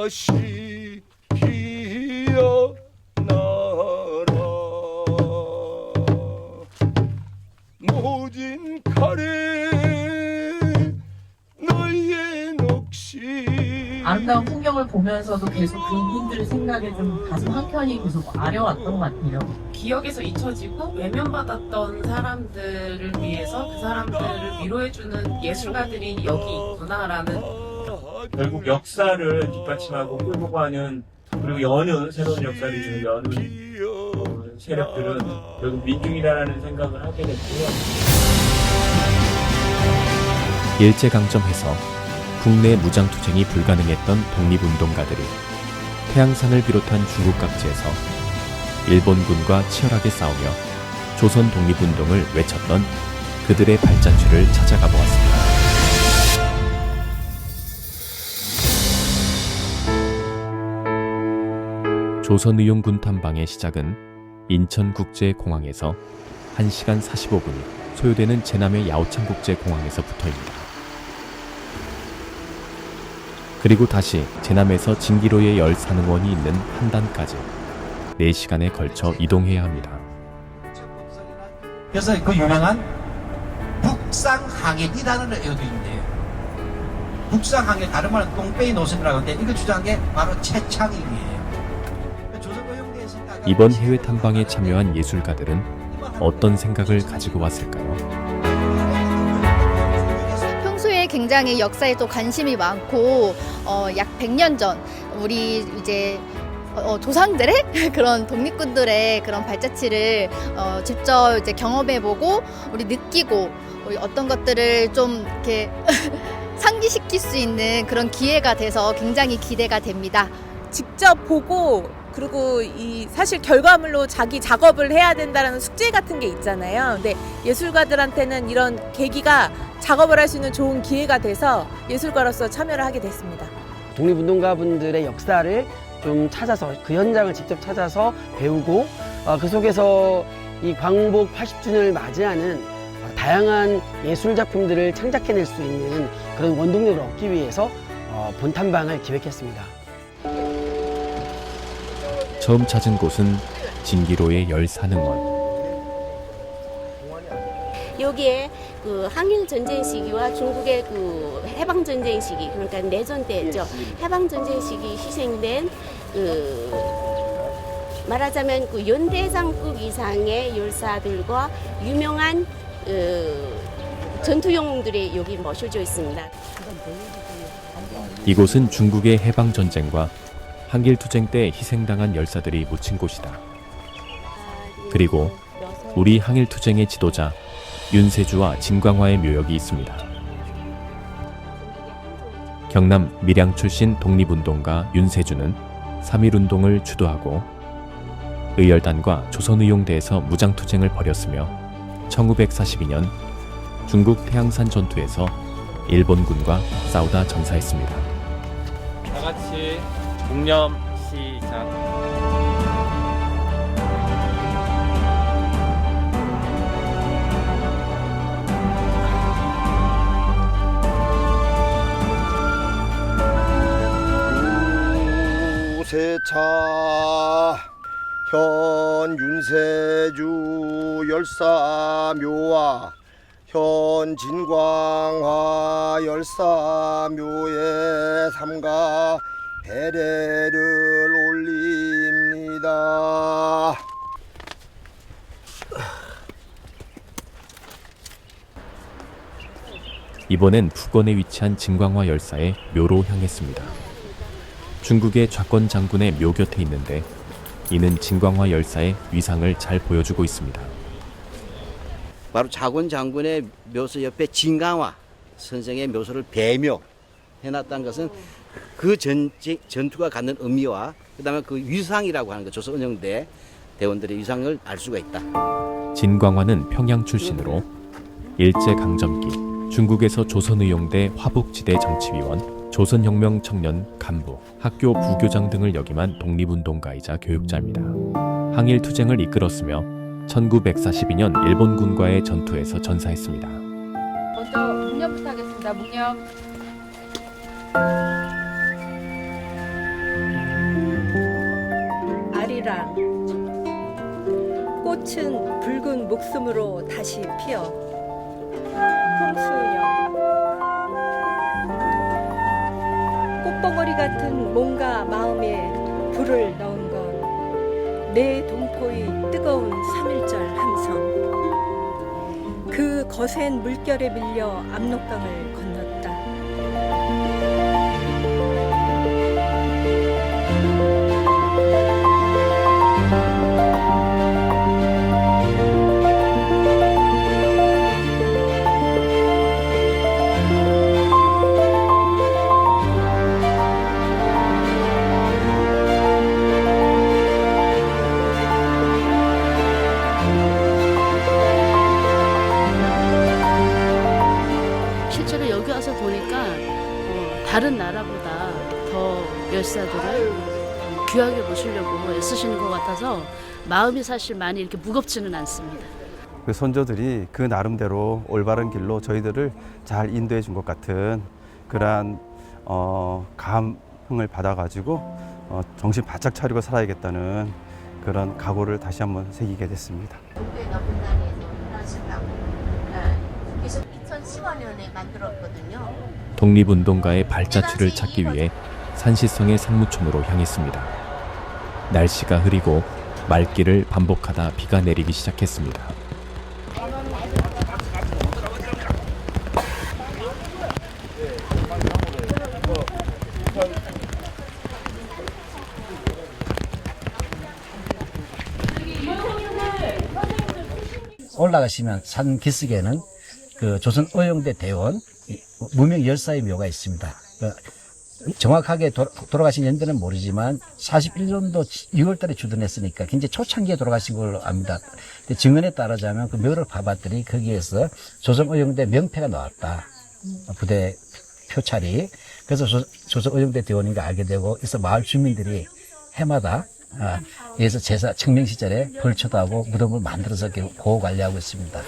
다시 피어나라. 모진 칼에 너의 넋이. 아름다운 풍경을 보면서도 계속 그분들의 생각에 좀 가슴 한켠이 계속 아려왔던 것 같아요. 기억에서 잊혀지고 외면받았던 사람들을 위해서 그 사람들을 위로해주는 예술가들이 여기 있구나라는, 결국 역사를 뒷받침하고 끌고 가는, 그리고 여는 새로운 역사를 여는 세력들은 결국 민중이다라는 생각을 하게 됐고요. 일제강점해서 국내 무장투쟁이 불가능했던 독립운동가들이 태양산을 비롯한 중국 각지에서 일본군과 치열하게 싸우며 조선 독립운동을 외쳤던 그들의 발자취를 찾아가 보았습니다. 조선의용군 탐방의 시작은 인천국제공항에서 1시간 45분이 소요되는 제남의 야오창국제공항에서부터입니다. 그리고 다시 제남에서 진기로의 열산응원이 있는 한단까지 4시간에 걸쳐 이동해야 합니다. 그래서 그 유명한 북상항해이라는 애도 있는데요. 북상항해, 다른 말은 똥배이 노선이라고 하는데 이걸 주장한 게 바로 최창익이에요. 이번 해외 탐방에 참여한 예술가들은 어떤 생각을 가지고 왔을까요? 평소에 굉장히 역사에 또 관심이 많고 약 100년 전 우리 이제 조상들의 그런 독립군들의 그런 발자취를 직접 이제 경험해보고 우리 느끼고 우리 어떤 것들을 좀 이렇게 상기시킬 수 있는 그런 기회가 돼서 굉장히 기대가 됩니다. 직접 보고 그리고 이 사실 결과물로 자기 작업을 해야 된다는 숙제 같은 게 있잖아요. 근데 예술가들한테는 이런 계기가 작업을 할 수 있는 좋은 기회가 돼서 예술가로서 참여를 하게 됐습니다. 독립운동가분들의 역사를 좀 찾아서 그 현장을 직접 찾아서 배우고 그 속에서 이 광복 80주년을 맞이하는 다양한 예술 작품들을 창작해낼 수 있는 그런 원동력을 얻기 위해서 본탐방을 기획했습니다. 처음 찾은 곳은 진기로의 열산응원. 여기에 그 항일 전쟁 시기와 중국의 그 해방 전쟁 시기, 그러니까 내전 때였죠. 해방 전쟁 시기 희생된 말하자면 그 연대장급 이상의 열사들과 유명한 전투 영웅들이 여기 모셔져 있습니다. 이곳은 중국의 해방 전쟁과 한길투쟁 때 희생당한 열사들이 묻힌 곳이다. 그리고 우리 항일투쟁의 지도자 윤세주와 진광화의 묘역이 있습니다. 경남 밀양 출신 독립운동가 윤세주는 3.1운동을 주도하고 의열단과 조선의용대에서 무장투쟁을 벌였으며 1942년 중국 태양산 전투에서 일본군과 싸우다 전사했습니다. 다 같이 공념 시작. 유세차 현 윤세주 열사묘와 현 진광화 열사묘에 삼가 배례를 올립니다. 이번엔 북원에 위치한 진광화 열사의 묘로 향했습니다. 중국의 좌권 장군의 묘 곁에 있는데 이는 진광화 열사의 위상을 잘 보여주고 있습니다. 바로 좌권 장군의 묘소 옆에 진광화 선생의 묘소를 배묘 해놨다는 것은 그 전투가 갖는 의미와 그다음에 그 위상이라고 하는 거, 조선은영대 대원들의 위상을 알 수가 있다. 진광화는 평양 출신으로 일제강점기 중국에서 조선의용대 화북지대 정치위원, 조선혁명 청년 간부, 학교 부교장 등을 역임한 독립운동가이자 교육자입니다. 항일투쟁을 이끌었으며 1942년 일본군과의 전투에서 전사했습니다. 먼저 묵념부터 하겠습니다. 묵념. 마음으로 다시 피어. 홍수연. 꽃봉오리 같은 뭔가 마음에 불을 넣은 건 내 동포의 뜨거운 3.1절 함성. 그 거센 물결에 밀려 압록강을 건넜다. 실제로 여기 와서 보니까 다른 나라보다 더 열사들을 귀하게 모시려고 애쓰시는 것 같아서 마음이 사실 많이 이렇게 무겁지는 않습니다. 그 선조들이 그 나름대로 올바른 길로 저희들을 잘 인도해 준 것 같은 그러한 감흥을 받아가지고 정신 바짝 차리고 살아야겠다는 그런 각오를 다시 한번 새기게 됐습니다. 그래서 2015년에 만들었거든요. 독립운동가의 발자취를 찾기 위해 산시성의 상무촌으로 향했습니다. 날씨가 흐리고 말길을 반복하다 비가 내리기 시작했습니다. 올라가시면 산 기슭에는 그 조선 의용대 대원 무명 열사의 묘가 있습니다. 정확하게 돌아가신 연도는 모르지만 41년도 6월달에 주둔했으니까 굉장히 초창기에 돌아가신 걸로 압니다. 근데 증언에 따르자면 그 묘를 봐봤더니 거기에서 조선 의용대 명패가 나왔다. 부대 표찰이. 그래서 조선 의용대 대원인가 알게 되고, 그래서 마을 주민들이 해마다 여기서 제사 청명 시절에 벌초도 하고 무덤을 만들어서 보호 관리하고 있습니다.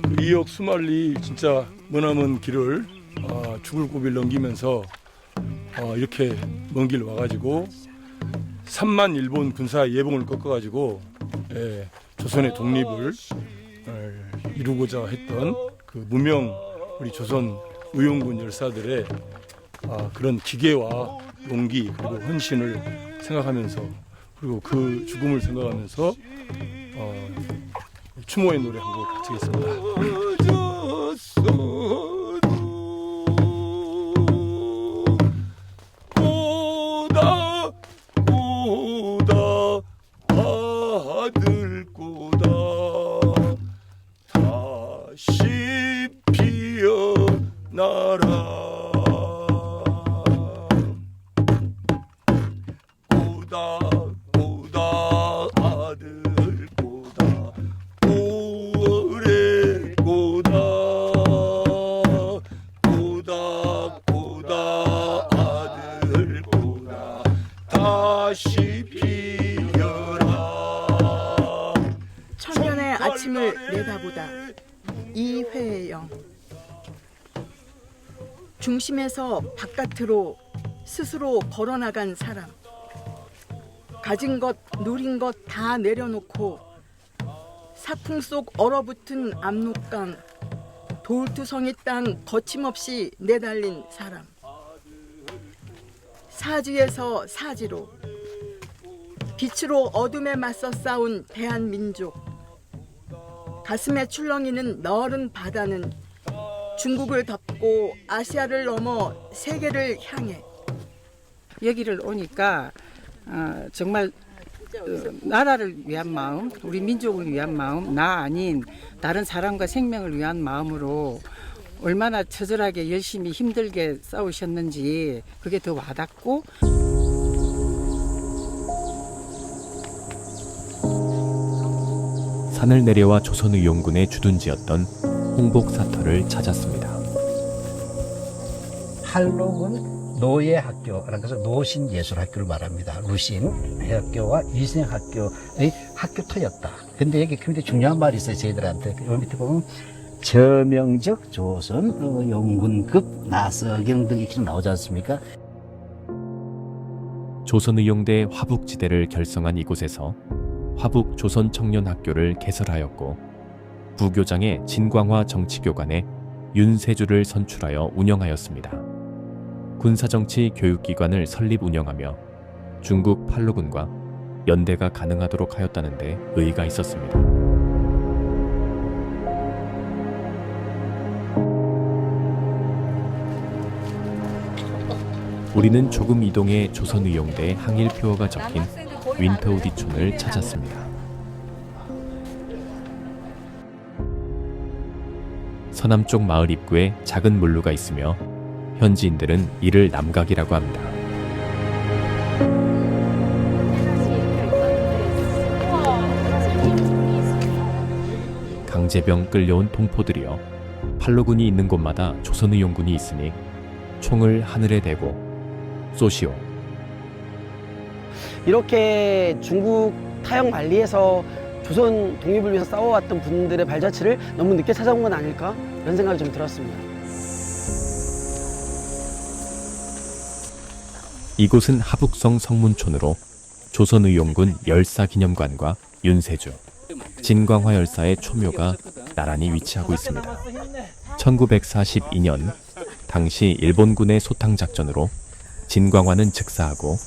그 이역 수말리 진짜 머나먼 길을 죽을 고비를 넘기면서 이렇게 먼 길 와가지고 3만 일본 군사 예봉을 꺾어가지고 조선의 독립을 이루고자 했던 그 무명 우리 조선 의용군 열사들의 그런 기계와 용기 그리고 헌신을 생각하면서, 그리고 그 죽음을 생각하면서 추모의 노래 한 곡 바치겠습니다. 아들 꼬다 다시 피어나라. 꼬다 아들 꼬다 5월의 꼬다 아들 꼬다 다시 피어라. 청년의 아침을 내다보다. 이회영. 중심에서 바깥으로 스스로 걸어나간 사람. 가진 것, 누린 것 다 내려놓고 사풍 속 얼어붙은 압록강, 돌투성이 땅 거침없이 내달린 사람. 사지에서 사지로, 빛으로 어둠에 맞서 싸운 대한민족. 가슴에 출렁이는 너른 바다는 중국을 덮고 아시아를 넘어 세계를 향해. 여기를 오니까 정말 나라를 위한 마음, 우리 민족을 위한 마음, 나 아닌 다른 사람과 생명을 위한 마음으로 얼마나 처절하게 열심히 힘들게 싸우셨는지 그게 더 와닿고, 산을 내려와 조선의용군의 주둔지였던 홍복사터를 찾았습니다. 할록은 노예학교라는 것은 노신예술학교를 말합니다. 루신학교와 위생학교의 학교터였다. 근데 여기 굉장히 중요한 말이 있어요, 저희들한테. 여기 밑에 보면 저명적 조선 용군급 나서경 등이 이렇게 나오지 않습니까? 조선의용대 화북지대를 결성한 이곳에서 화북 조선청년학교를 개설하였고 부교장의 진광화 정치교관에 윤세주를 선출하여 운영하였습니다. 군사정치 교육기관을 설립 운영하며 중국 팔로군과 연대가 가능하도록 하였다는 데 의의가 있었습니다. 우리는 조금 이동해 조선의용대 항일표어가 적힌 윈터우디촌을 찾았습니다. 서남쪽 마을 입구에 작은 물루가 있으며 현지인들은 이를 남각이라고 합니다. 강제병 끌려온 동포들이여 팔로군이 있는 곳마다 조선의용군이 있으니 총을 하늘에 대고 쏘시오. 이렇게 중국 타영 만리에서 조선 독립을 위해서 싸워왔던 분들의 발자취를 너무 늦게 찾아온 건 아닐까? 이런 생각이 좀 들었습니다. 이곳은 하북성 성문촌으로 조선의용군 열사기념관과 윤세주, 진광화 열사의 초묘가 나란히 위치하고 있습니다. 1942년 당시 일본군의 소탕작전으로 진광화는 즉사하고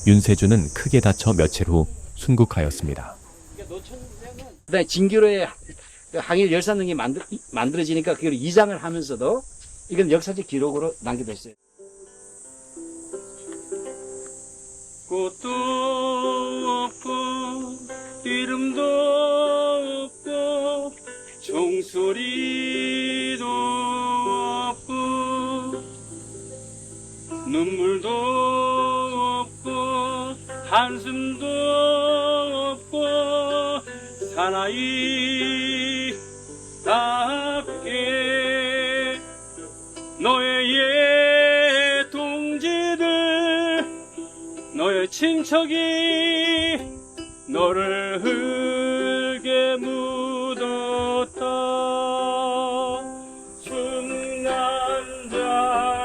윤세주는 크게 다쳐 며칠 후 순국하였습니다. 그다음에 진규로의 항일 열사 등이 만들어지니까 그걸 이장을 하면서도 이건 역사적 기록으로 남겨뒀어요. 꽃도 없고 이름도 없고 종소리도 없고 눈물도 없고 한숨도 없고 사나이 답게 너의 동지들 너의 친척이 너를 흙에 묻었다.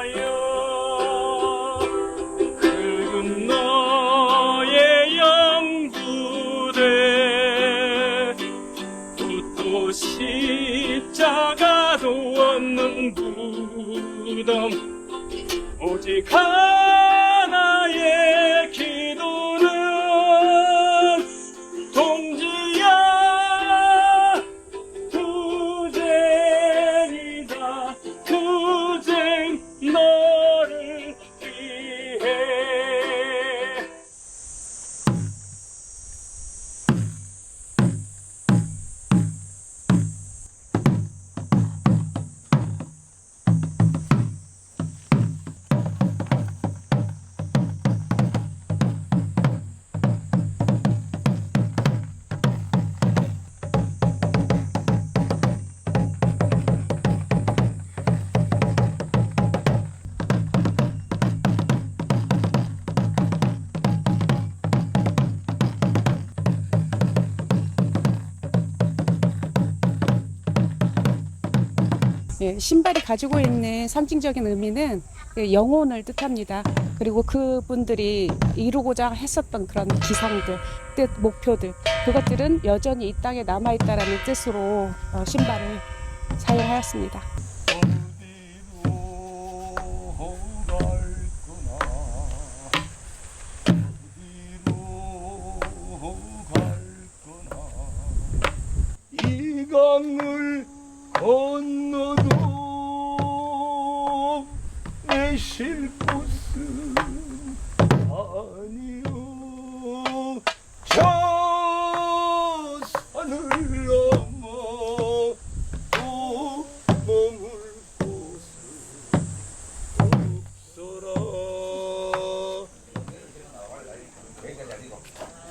순난자여 긁은 너의 영부대 붓도 십자가도 없는 부담 오직 하나의 기도는 동지야 투쟁이다 투쟁 너를 위해. 신발이 가지고 있는 상징적인 의미는 영혼을 뜻합니다. 그리고 그분들이 이루고자 했었던 그런 기상들, 뜻, 목표들, 그것들은 여전히 이 땅에 남아있다라는 뜻으로 신발을 사용하였습니다. 이 강을 건너도 내 쉴 곳은 아니요 저 산을 넘어 또 머물 곳은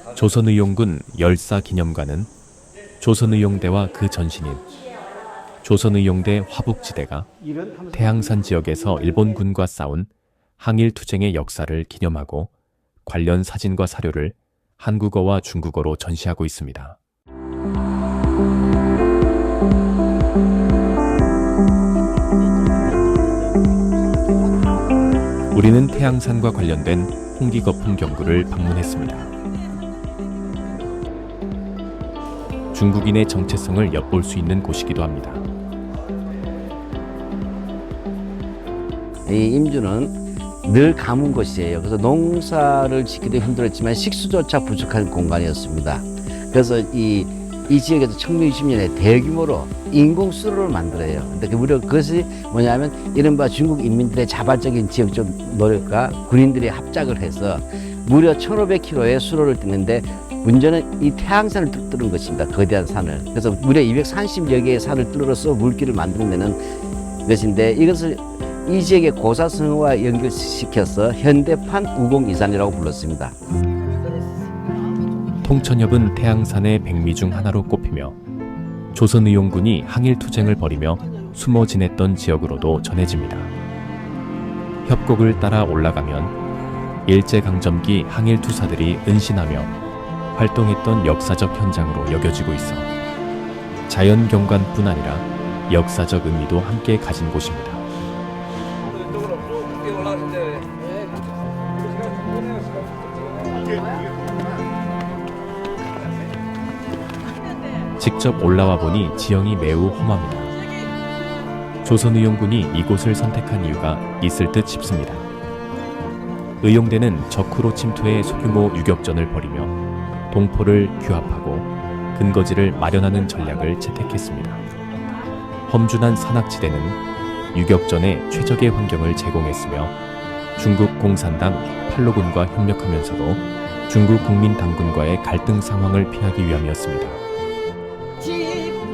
없어라. 조선의용군 열사기념관은 조선의용대와 그 전신인 조선의용대 화북지대가 태양산 지역에서 일본군과 싸운 항일투쟁의 역사를 기념하고 관련 사진과 사료를 한국어와 중국어로 전시하고 있습니다. 우리는 태양산과 관련된 홍기거품 경구를 방문했습니다. 중국인의 정체성을 엿볼 수 있는 곳이기도 합니다. 이 임주는 늘 가문 곳이에요. 그래서 농사를 짓기도 힘들었지만 식수조차 부족한 공간이었습니다. 그래서 이 지역에서 1960년에 대규모로 인공 수로를 만들어요. 근데 무려 그것이 뭐냐면 이른바 중국 인민들의 자발적인 지역적 노력과 군인들이 합작을 해서 무려 1,500km의 수로를 뜯는데 문제는 이 태양산을 뚫는 것입니다. 거대한 산을. 그래서 무려 230여 개의 산을 뚫어서 물길을 만들어내는 것인데 이것을 이 지역의 고사성어와 연결시켜서 현대판 우공이산이라고 불렀습니다. 통천엽은 태양산의 백미 중 하나로 꼽히며 조선의용군이 항일투쟁을 벌이며 숨어 지냈던 지역으로도 전해집니다. 협곡을 따라 올라가면 일제강점기 항일투사들이 은신하며 활동했던 역사적 현장으로 여겨지고 있어 자연경관뿐 아니라 역사적 의미도 함께 가진 곳입니다. 직접 올라와 보니 지형이 매우 험합니다. 조선의용군이 이곳을 선택한 이유가 있을 듯 싶습니다. 의용대는 적후로 침투해 소규모 유격전을 벌이며 동포를 규합하고 근거지를 마련하는 전략을 채택했습니다. 험준한 산악지대는 유격전에 최적의 환경을 제공했으며 중국 공산당 팔로군과 협력하면서도 중국 국민당군과의 갈등 상황을 피하기 위함이었습니다.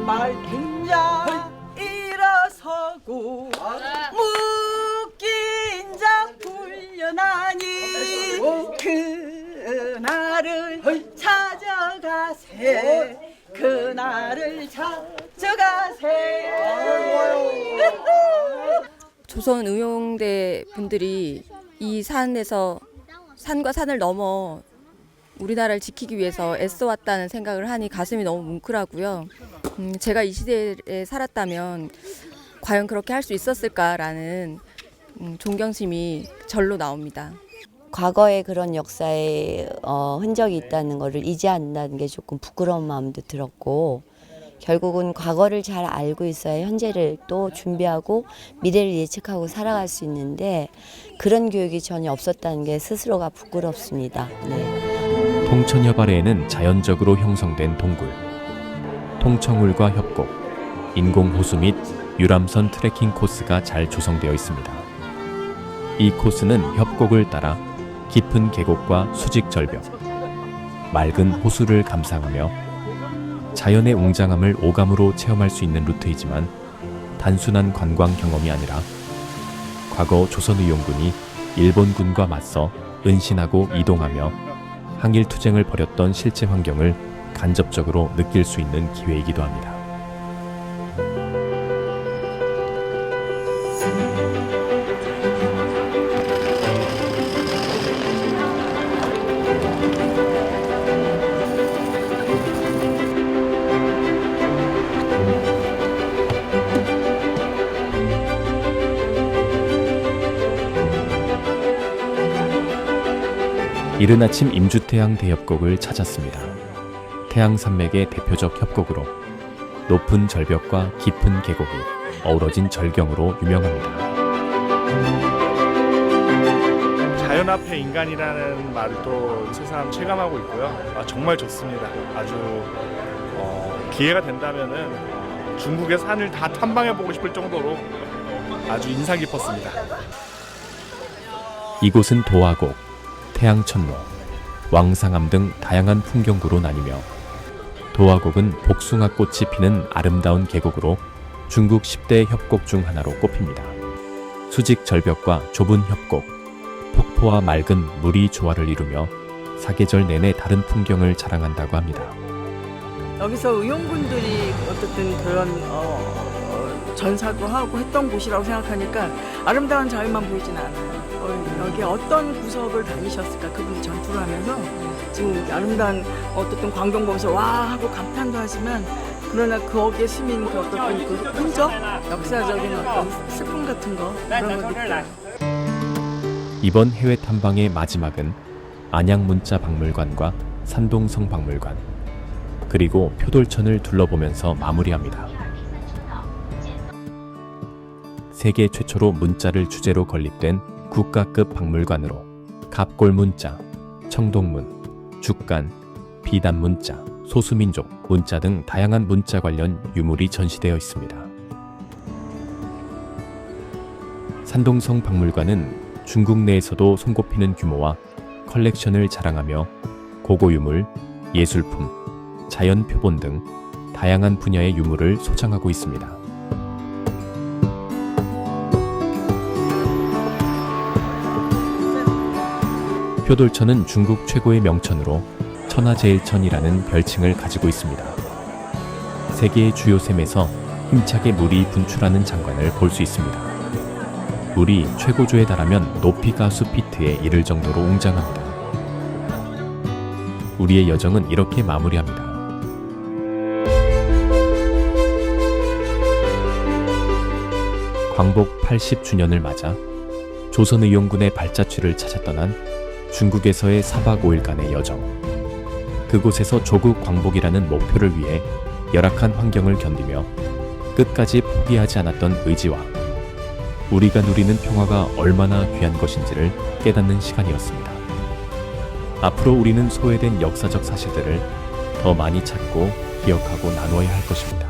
말긴자 일어서고 묶인 자 풀려나니 그날을 찾아가세 그날을 찾아가세. 조선의용대 분들이 이 산과 산을 넘어 우리나라를 지키기 위해서 애써왔다는 생각을 하니 가슴이 너무 뭉클하고요. 제가 이 시대에 살았다면 과연 그렇게 할 수 있었을까라는 존경심이 절로 나옵니다. 과거에 그런 역사의 흔적이 있다는 것을 잊지 않는다는 게 조금 부끄러운 마음도 들었고 결국은 과거를 잘 알고 있어야 현재를 또 준비하고 미래를 예측하고 살아갈 수 있는데 그런 교육이 전혀 없었다는 게 스스로가 부끄럽습니다. 네. 통천엽 아래에는 자연적으로 형성된 동굴, 통청울과 협곡, 인공호수 및 유람선 트레킹 코스가 잘 조성되어 있습니다. 이 코스는 협곡을 따라 깊은 계곡과 수직 절벽, 맑은 호수를 감상하며 자연의 웅장함을 오감으로 체험할 수 있는 루트이지만 단순한 관광 경험이 아니라 과거 조선의용군이 일본군과 맞서 은신하고 이동하며 항일투쟁을 벌였던 실제 환경을 간접적으로 느낄 수 있는 기회이기도 합니다. 이른 아침 임주태양 대협곡을 찾았습니다. 태양산맥의 대표적 협곡으로 높은 절벽과 깊은 계곡이 어우러진 절경으로 유명합니다. 자연 앞에 인간이라는 말을 또 새삼 체감하고 있고요. 정말 좋습니다. 아주 기회가 된다면은 중국의 산을 다 탐방해보고 싶을 정도로 아주 인상 깊었습니다. 이곳은 도화곡, 태양천로, 왕상암 등 다양한 풍경구로 나뉘며 도화곡은 복숭아꽃이 피는 아름다운 계곡으로 중국 10대 협곡 중 하나로 꼽힙니다. 수직 절벽과 좁은 협곡, 폭포와 맑은 물이 조화를 이루며 사계절 내내 다른 풍경을 자랑한다고 합니다. 여기서 의용군들이 어쨌든 그런 전사도 하고 했던 곳이라고 생각하니까 아름다운 자연만 보이진 않아요. 여기 어떤 구석을 다니셨을까 그분이 전투를 하면서 지금 아름다운 어쨌든 광경 보면서 와 하고 감탄도 하지만 그러나 거기에 스민 그 어떤 그 흔적, 역사적인 어떤 슬픔 같은 거 그런 거 느껴요. 이번 해외 탐방의 마지막은 안양문자 박물관과 산동성 박물관, 그리고 표돌천을 둘러보면서 마무리합니다. 세계 최초로 문자를 주제로 건립된 국가급 박물관으로 갑골문자, 청동문, 죽간, 비단문자, 소수민족 문자 등 다양한 문자 관련 유물이 전시되어 있습니다. 산동성 박물관은 중국 내에서도 손꼽히는 규모와 컬렉션을 자랑하며 고고유물, 예술품, 자연표본 등 다양한 분야의 유물을 소장하고 있습니다. 표돌천은 중국 최고의 명천으로 천하제일천이라는 별칭을 가지고 있습니다. 세계의 주요 샘에서 힘차게 물이 분출하는 장관을 볼 수 있습니다. 물이 최고조에 달하면 높이가 수피트에 이를 정도로 웅장합니다. 우리의 여정은 이렇게 마무리합니다. 광복 80주년을 맞아 조선의용군의 발자취를 찾아 떠난 중국에서의 4박 5일간의 여정. 그곳에서 조국 광복이라는 목표를 위해 열악한 환경을 견디며 끝까지 포기하지 않았던 의지와 우리가 누리는 평화가 얼마나 귀한 것인지를 깨닫는 시간이었습니다. 앞으로 우리는 소외된 역사적 사실들을 더 많이 찾고 기억하고 나누어야 할 것입니다.